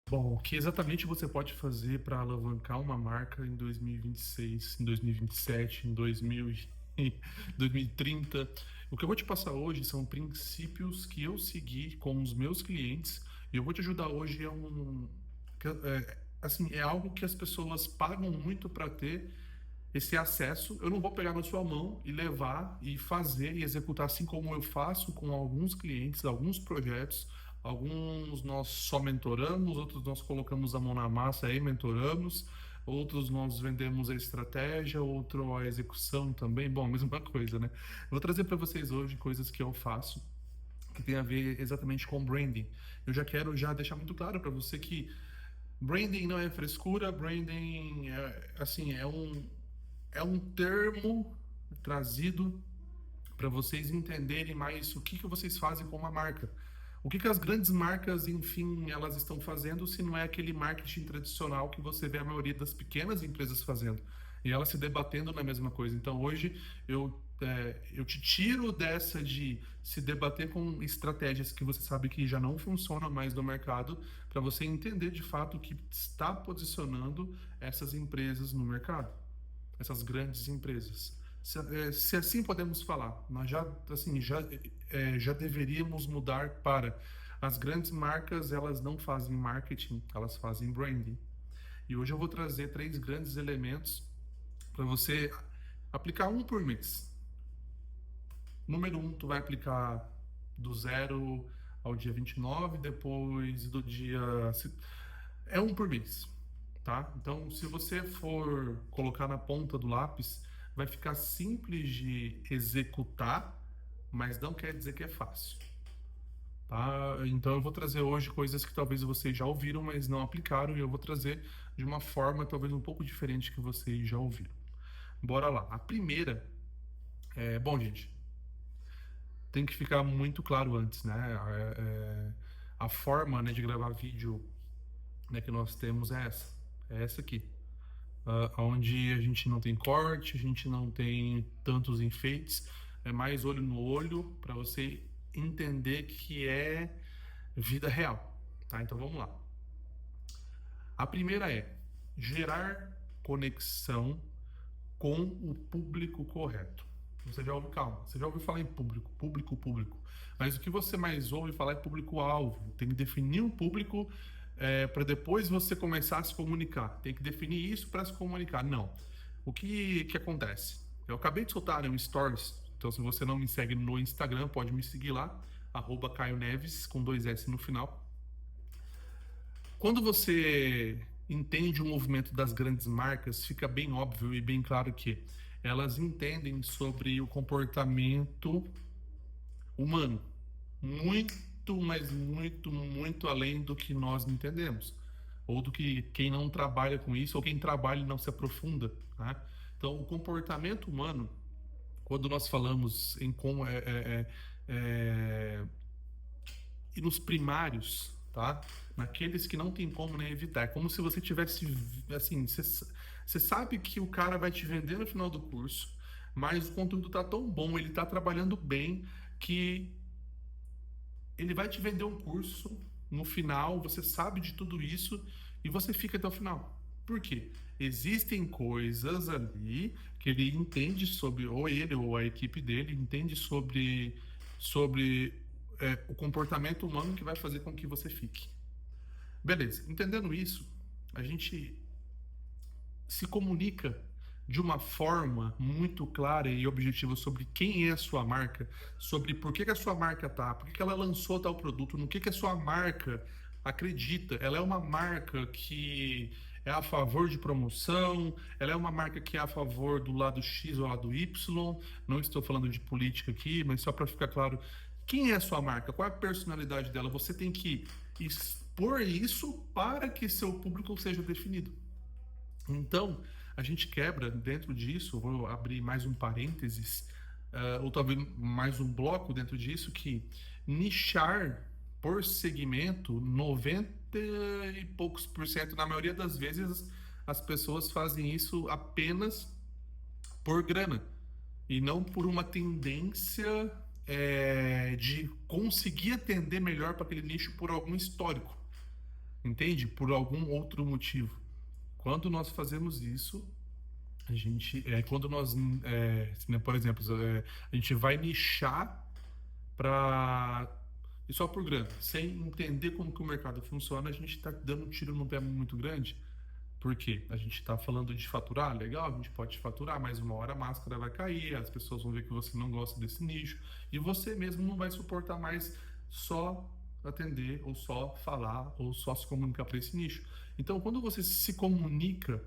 Bom, o que exatamente você pode fazer para alavancar uma marca em 2026, em 2027, em 2000 e 2030? O que eu vou te passar hoje são princípios que eu segui com os meus clientes e eu vou te ajudar hoje assim, é algo que as pessoas pagam muito para ter esse acesso. Eu não vou pegar na sua mão e levar e fazer e executar assim como eu faço com alguns clientes, alguns projetos. Alguns nós só mentoramos, outros nós colocamos a mão na massa e mentoramos, outros nós vendemos a estratégia, outro a execução também. Bom, mesma coisa, né? Eu vou trazer para vocês hoje coisas que eu faço que tem a ver exatamente com branding. Eu já quero já deixar muito claro para você que branding não é frescura, branding é, assim, é um termo trazido para vocês entenderem mais o que vocês fazem com uma marca. O que as grandes marcas, enfim, elas estão fazendo se não é aquele marketing tradicional que você vê a maioria das pequenas empresas fazendo. E elas se debatendo na mesma coisa. Então hoje eu te tiro dessa de se debater com estratégias que você sabe que já não funcionam mais no mercado, para você entender de fato o que está posicionando essas empresas no mercado, essas grandes empresas. Se assim podemos falar, nós já deveríamos mudar para as grandes marcas, elas não fazem marketing, elas fazem branding. E hoje eu vou trazer três grandes elementos para você aplicar um por mês. Número um, tu vai aplicar do zero ao dia 29, depois do dia. É um por mês, tá? Então, se você for colocar na ponta do lápis, vai ficar simples de executar, mas não quer dizer que é fácil, tá? Então, eu vou trazer hoje coisas que talvez vocês já ouviram, mas não aplicaram, e eu vou trazer de uma forma talvez um pouco diferente que vocês já ouviram. Bora lá. A primeira bom, gente, tem que ficar muito claro antes, né? A forma, né, de gravar vídeo, né, que nós temos é essa aqui. Onde a gente não tem corte, a gente não tem tantos enfeites, é mais olho no olho para você entender que é vida real, tá? Então vamos lá. A primeira é gerar conexão com o público correto. Você já ouviu, calma, você já ouviu falar em público, público, público. Mas o que você mais ouve falar é público-alvo. Tem que definir um público para depois você começar a se comunicar. Tem que definir isso para se comunicar. Não. O que acontece? Eu acabei de soltar, né, um stories. Então, se você não me segue no Instagram, pode me seguir lá, @Caio Neves, com 2S no final. Quando você entende o movimento das grandes marcas, fica bem óbvio e bem claro que elas entendem sobre o comportamento humano, muito, mas muito, muito além do que nós entendemos, ou do que quem não trabalha com isso, ou quem trabalha e não se aprofunda, né? Então, o comportamento humano, quando nós falamos em como e nos primários, tá? Naqueles que não tem como nem evitar. É como se você tivesse, assim, você sabe que o cara vai te vender no final do curso, mas o conteúdo tá tão bom, ele tá trabalhando bem, que ele vai te vender um curso no final, você sabe de tudo isso e você fica até o final. Por quê? Existem coisas ali que ele entende sobre, ou ele ou a equipe dele entende sobre o comportamento humano que vai fazer com que você fique. Beleza, entendendo isso, a gente se comunica de uma forma muito clara e objetiva sobre quem é a sua marca, sobre por que a sua marca tá, por que ela lançou tal produto, no que a sua marca acredita. Ela é uma marca que é a favor de promoção, ela é uma marca que é a favor do lado X ou lado Y. Não estou falando de política aqui, mas só para ficar claro, quem é a sua marca? Qual é a personalidade dela? Você tem que expor isso para que seu público seja definido. Então, a gente quebra dentro disso, vou abrir mais um parênteses, ou talvez mais um bloco dentro disso, que nichar por segmento, 90 e poucos por cento, na maioria das vezes, as pessoas fazem isso apenas por grana e não por uma tendência de conseguir atender melhor para aquele nicho por algum histórico. entende? Por algum outro motivo. Quando nós fazemos isso, quando nós, né, por exemplo, a gente vai nichar para e só por grana, sem entender como que o mercado funciona, a gente está dando um tiro no pé muito grande. Por quê? A gente está falando de faturar, legal, a gente pode faturar, mas uma hora a máscara vai cair, as pessoas vão ver que você não gosta desse nicho e você mesmo não vai suportar mais só atender ou só falar ou só se comunicar para esse nicho. Então, quando você se comunica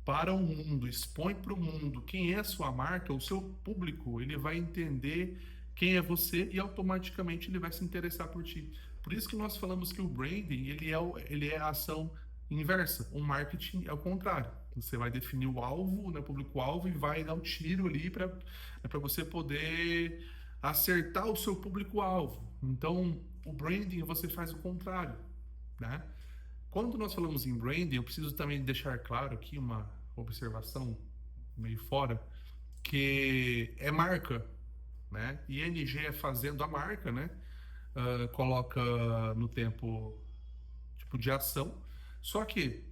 para o mundo, expõe para o mundo quem é a sua marca, o seu público, ele vai entender quem é você e automaticamente ele vai se interessar por ti. Por isso que nós falamos que o branding, ele é a ação inversa. O marketing é o contrário. Você vai definir o alvo, né, o público-alvo e vai dar um tiro ali para você poder acertar o seu público-alvo. Então, o branding você faz o contrário, né? Quando nós falamos em branding, eu preciso também deixar claro aqui uma observação meio fora, que é marca, né? ING é fazendo a marca, né? Coloca no tempo tipo de ação. Só que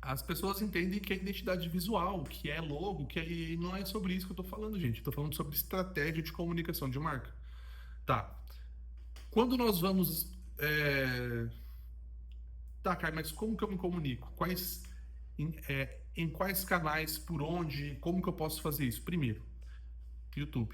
as pessoas entendem que é identidade visual, que é logo, e não é sobre isso que eu tô falando, gente. Eu tô falando sobre estratégia de comunicação de marca. Tá. Quando nós vamos Tá, Caio, mas como que eu me comunico? Em quais canais, por onde, como que eu posso fazer isso? Primeiro, YouTube.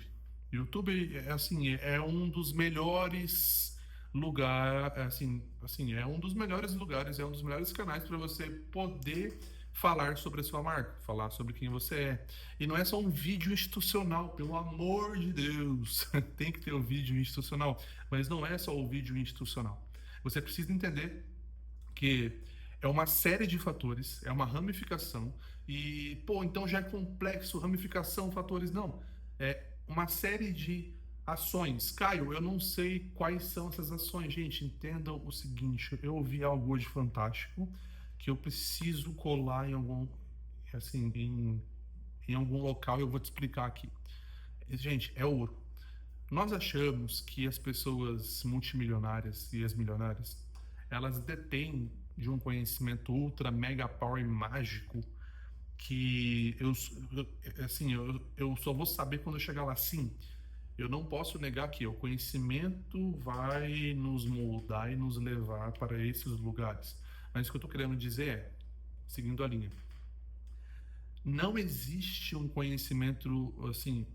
YouTube é assim, é um dos melhores lugares, é um dos melhores lugares, é um dos melhores canais para você poder falar sobre a sua marca, falar sobre quem você é. E não é só um vídeo institucional, pelo amor de Deus. Tem que ter o vídeo institucional, mas não é só o vídeo institucional. Você precisa entender que é uma série de fatores, é uma ramificação, e, pô, então já é complexo, ramificação, fatores, não. É uma série de ações. Caio, eu não sei quais são essas ações. Gente, entendam o seguinte, eu ouvi algo hoje fantástico, que eu preciso colar em algum, assim, em algum local e eu vou te explicar aqui. Gente, é ouro. Nós achamos que as pessoas multimilionárias e as milionárias, elas detêm de um conhecimento ultra mega power mágico que eu só vou saber quando eu chegar lá. Sim, eu não posso negar que o conhecimento vai nos moldar e nos levar para esses lugares. Mas o que eu estou querendo dizer é, seguindo a linha, não existe um conhecimento assim,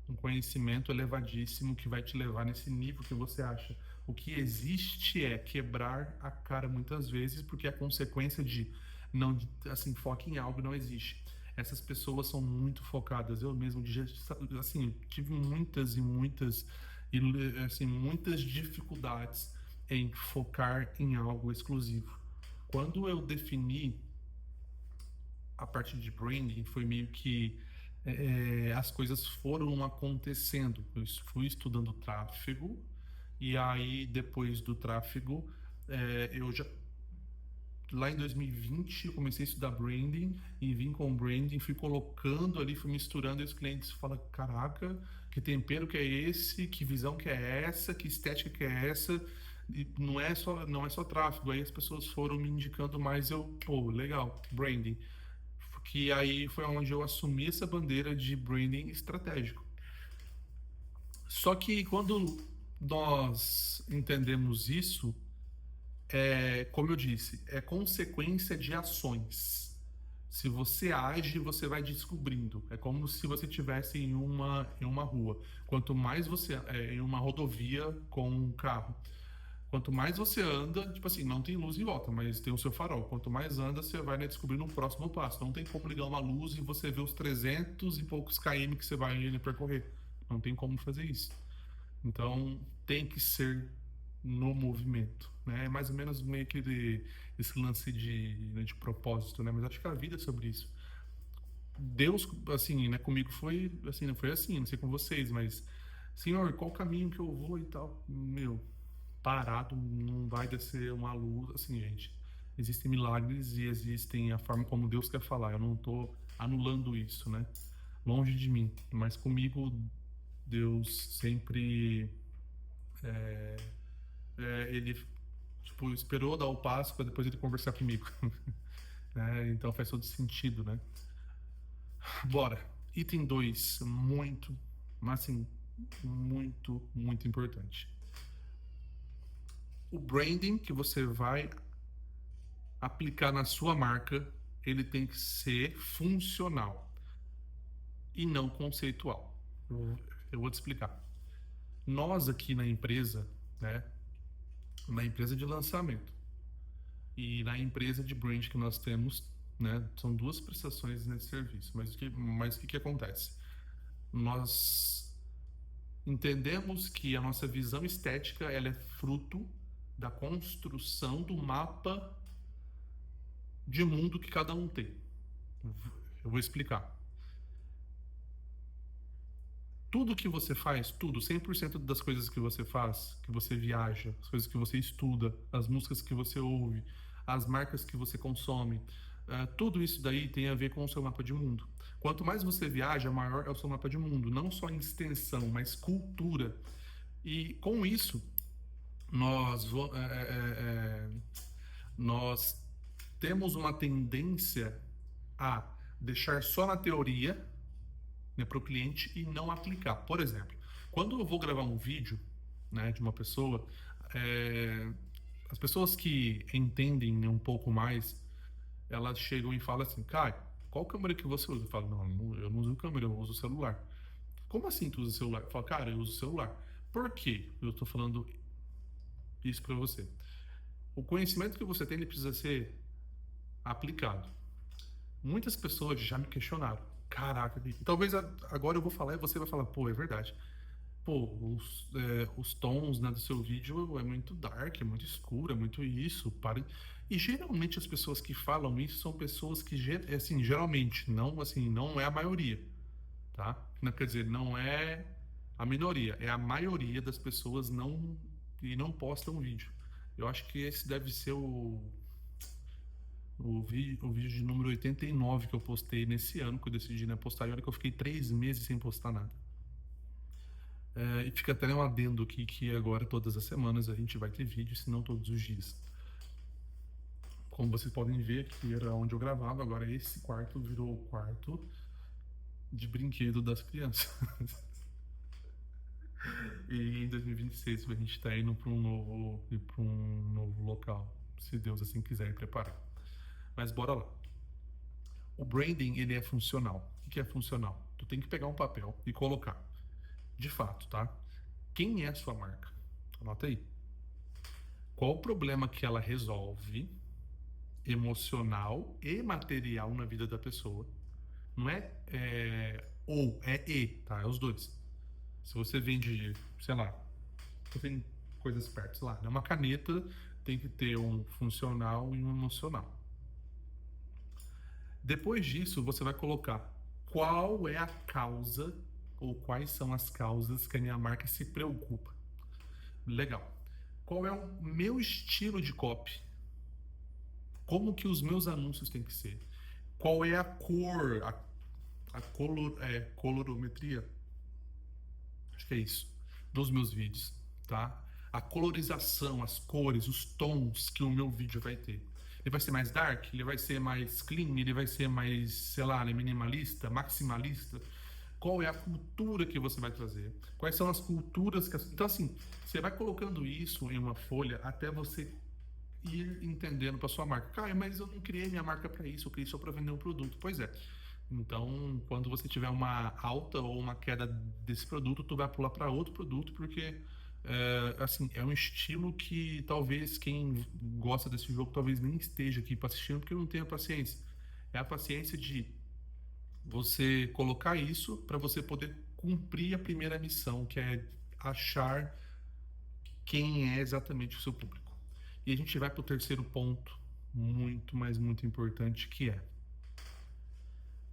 um conhecimento elevadíssimo que vai te levar nesse nível que você acha. O que existe é quebrar a cara muitas vezes, porque a consequência de não, assim, foco em algo não existe. Essas pessoas são muito focadas. Eu mesmo, assim, tive muitas e muitas, assim, muitas dificuldades em focar em algo exclusivo. Quando eu defini a parte de branding, foi meio que as coisas foram acontecendo. Eu fui estudando tráfego e aí depois do tráfego eu já lá em 2020 eu comecei a estudar branding e vim com branding, fui colocando ali, fui misturando e os clientes falam, caraca, que tempero que é esse, que visão que é essa, que estética que é essa, e não é só tráfego. Aí as pessoas foram me indicando mais, pô, legal, branding, que aí foi onde eu assumi essa bandeira de branding estratégico. Só que quando nós entendemos isso, como eu disse, é consequência de ações. Se você age, você vai descobrindo. É como se você estivesse em uma rua. Quanto mais você em uma rodovia com um carro. Quanto mais você anda, tipo assim, não tem luz em volta, mas tem o seu farol. Quanto mais anda, você vai, né, descobrindo o próximo passo. Não tem como ligar uma luz e você ver os 300 e poucos km que você vai percorrer. Não tem como fazer isso. Então, tem que ser no movimento, né? É mais ou menos meio que esse lance de propósito, né? Mas acho que a vida é sobre isso. Deus, assim, né, comigo foi assim, não foi assim, não sei com vocês, mas Senhor, qual caminho que eu vou e tal? Meu, parado, não vai descer uma luz, assim, gente. Existem milagres e existem a forma como Deus quer falar. Eu não estou anulando isso, né? Longe de mim, mas comigo Deus sempre ele Tipo, esperou dar o passo para depois ele conversar comigo. Né? Então faz todo sentido, né? Bora. Item 2, muito, mas assim, muito importante. O branding que você vai aplicar na sua marca, ele tem que ser funcional e não conceitual. Eu vou te explicar. Nós aqui na empresa, né, na empresa de lançamento e na empresa de brand que nós temos, né, são duas prestações nesse serviço. Mas o que acontece? Nós entendemos que a nossa visão estética ela é fruto da construção do mapa de mundo que cada um tem. Eu vou explicar. Tudo que você faz, tudo, 100% das coisas que você faz, que você viaja, as coisas que você estuda, as músicas que você ouve, as marcas que você consome, tudo isso daí tem a ver com o seu mapa de mundo. Quanto mais você viaja, maior é o seu mapa de mundo, não só em extensão, mas cultura. E com isso, nós, nós temos uma tendência a deixar só na teoria, né, para o cliente e não aplicar. Por exemplo, quando eu vou gravar um vídeo, né, de uma pessoa, é, as pessoas que entendem um pouco mais, elas chegam e falam assim, Kai, qual câmera que você usa? Eu falo, não, eu não uso câmera, eu uso celular. Como assim tu usa celular? Eu falo, cara, eu uso celular. Por quê? Eu estou falando isso para você. O conhecimento que você tem, ele precisa ser aplicado. Muitas pessoas já me questionaram. Caraca, talvez agora eu vou falar e você vai falar, pô, é verdade. Pô, os tons, né, do seu vídeo é muito dark, é muito escuro, é muito isso. Pare. E geralmente as pessoas que falam isso são pessoas que, assim, geralmente, não, assim, não é a maioria, tá? Não, quer dizer, não é a minoria, é a maioria das pessoas não postam vídeo. Eu acho que esse deve ser o vídeo de número 89 que eu postei nesse ano, que eu decidi, né, postar. E olha que eu fiquei 3 meses sem postar nada. E fica até um adendo aqui que agora, todas as semanas, a gente vai ter vídeo, se não todos os dias. Como vocês podem ver, aqui era onde eu gravava, agora esse quarto virou o quarto de brinquedo das crianças. E em 2026 a gente está indo para um novo local, se Deus assim quiser e preparar. Mas bora lá. O branding, ele é funcional. O que é funcional? Tu tem que pegar um papel e colocar. De fato, tá? Quem é a sua marca? Anota aí. Qual o problema que ela resolve, emocional e material na vida da pessoa? Não ou, é e, tá? É os dois. Se você vende, sei lá, você tem coisas perto, sei lá, né? Uma caneta tem que ter um funcional e um emocional. Depois disso, você vai colocar qual é a causa ou quais são as causas que a minha marca se preocupa. Legal. Qual é o meu estilo de copy? Como que os meus anúncios têm que ser? Qual é a cor, colorometria? Acho que é isso. Dos meus vídeos, tá? A colorização, as cores, os tons que o meu vídeo vai ter. Ele vai ser mais dark? Ele vai ser mais clean? Ele vai ser mais, sei lá, né, minimalista, maximalista? Qual é a cultura que você vai trazer? Quais são as culturas que... Então, assim, você vai colocando isso em uma folha até você ir entendendo para sua marca. Cara, mas eu não criei minha marca para isso, eu criei só para vender um produto. Pois é. Então, quando você tiver uma alta ou uma queda desse produto, tu vai pular para outro produto, porque assim, é um estilo que talvez quem gosta desse jogo talvez nem esteja aqui para assistir, porque não tem a paciência. É a paciência de você colocar isso para você poder cumprir a primeira missão, que é achar quem é exatamente o seu público. E a gente vai para o terceiro ponto, muito, mas muito importante, que é: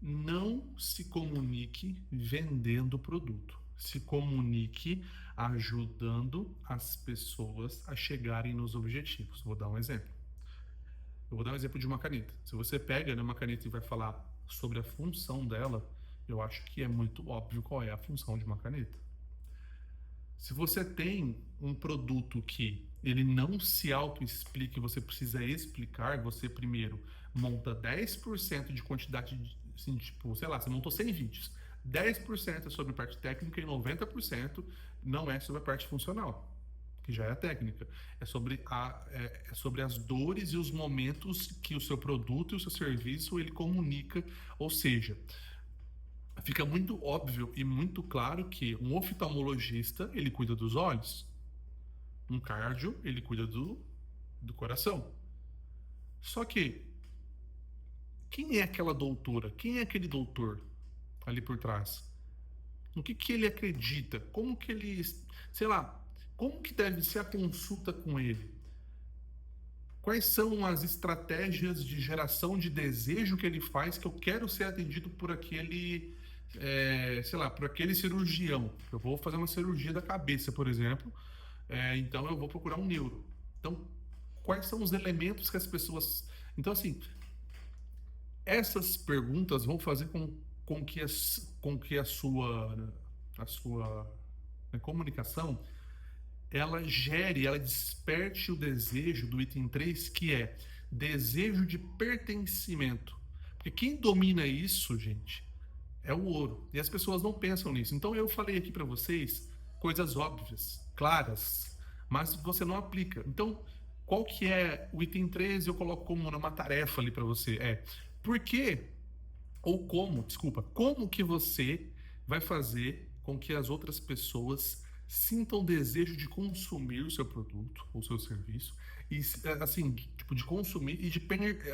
não se comunique vendendo o produto. Se comunique ajudando as pessoas a chegarem nos objetivos. Vou dar um exemplo. Eu vou dar um exemplo de uma caneta. Se você pega, né, uma caneta e vai falar sobre a função dela, eu acho que é muito óbvio qual é a função de uma caneta. Se você tem um produto que ele não se auto-explica e você precisa explicar, você primeiro monta 10% de quantidade, assim, tipo, sei lá, você montou 100 vídeos. 10% é sobre parte técnica e 90% não é sobre a parte funcional, que já é a técnica. É sobre as dores e os momentos que o seu produto e o seu serviço ele comunica. Ou seja, fica muito óbvio e muito claro que um oftalmologista ele cuida dos olhos, um cardio ele cuida do coração. Só que quem é aquela doutora? Quem é aquele doutor ali por trás? No que ele acredita? Como que ele, sei lá, como que deve ser a consulta com ele? Quais são as estratégias de geração de desejo que ele faz que eu quero ser atendido por aquele, sei lá, por aquele cirurgião? Eu vou fazer uma cirurgia da cabeça, por exemplo, então eu vou procurar um neuro. Então, quais são os elementos que as pessoas. Então, assim, essas perguntas vão fazer com que a sua comunicação ela gere, ela desperte o desejo do item 3 que é desejo de pertencimento. Porque quem domina isso, gente, é o ouro. E as pessoas não pensam nisso. Então eu falei aqui para vocês coisas óbvias, claras, mas você não aplica. Então, qual que é o item 13? Eu coloco como uma tarefa ali para você. Por que ou como, desculpa, como que você vai fazer com que as outras pessoas sintam desejo de consumir o seu produto ou seu serviço e assim, tipo de consumir e de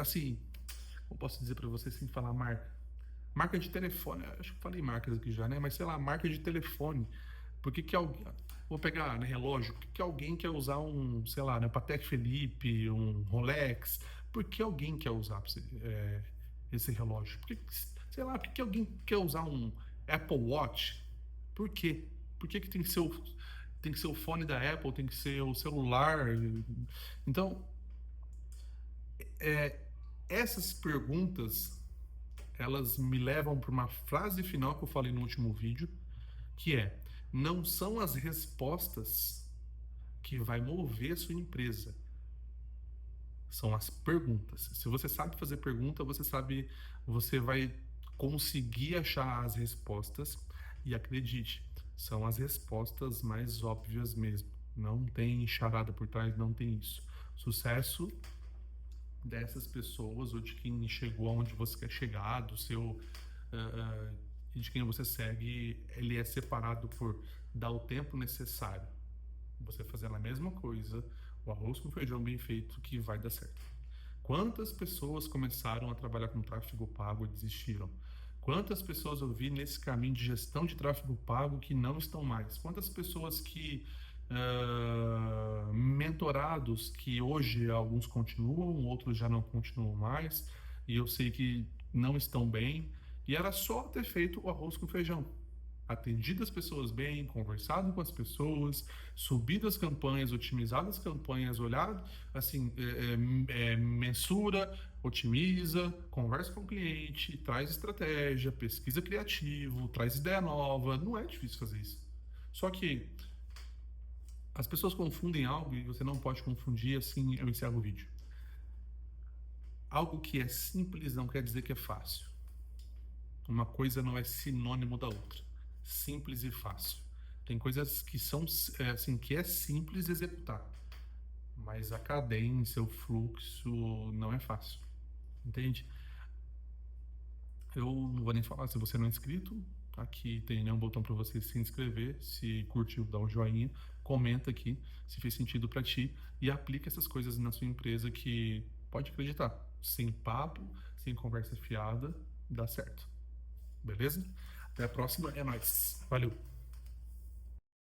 assim, como posso dizer para você sem falar marca de telefone, acho que falei marcas aqui já, né? Mas sei lá, marca de telefone. Por que que alguém, vou pegar, né, relógio, por que que alguém quer usar um, sei lá, né, Patek Philippe, um Rolex? Por que alguém quer usar esse relógio? Sei lá, por que alguém quer usar um Apple Watch? Por quê? Por que tem que ser o fone da Apple, tem que ser o celular? Então, é, essas perguntas, elas me levam para uma frase final que eu falei no último vídeo, que é, não são as respostas que vai mover a sua empresa, são as perguntas. Se você sabe fazer pergunta, você vai conseguir achar as respostas e acredite, são as respostas mais óbvias mesmo. Não tem charada por trás, não tem isso. Sucesso dessas pessoas ou de quem chegou aonde você quer chegar, do seu e de quem você segue, ele é separado por dar o tempo necessário. Você fazendo a mesma coisa, o arroz com feijão bem feito, que vai dar certo. Quantas pessoas começaram a trabalhar com tráfego pago e desistiram? Quantas pessoas eu vi nesse caminho de gestão de tráfego pago que não estão mais? Quantas pessoas que mentorados que hoje alguns continuam, outros já não continuam mais, e eu sei que não estão bem, e era só ter feito o arroz com feijão. Atendido as pessoas bem, conversado com as pessoas, subido as campanhas, otimizado as campanhas, olhado, assim, mensura, otimiza, conversa com o cliente, traz estratégia, pesquisa criativo, traz ideia nova. Não é difícil fazer isso. Só que as pessoas confundem algo e você não pode confundir, assim eu encerro o vídeo. Algo que é simples não quer dizer que é fácil. Uma coisa não é sinônimo da outra. Simples e fácil. Tem coisas que são assim que é simples executar, mas a cadência, o fluxo não é fácil. Entende? Eu não vou nem falar, se você não é inscrito, aqui tem um botão para você se inscrever, se curtiu, dá um joinha, comenta aqui se fez sentido para ti e aplica essas coisas na sua empresa que pode acreditar, sem papo, sem conversa fiada, dá certo. Beleza? Até a próxima, é nóis. Valeu!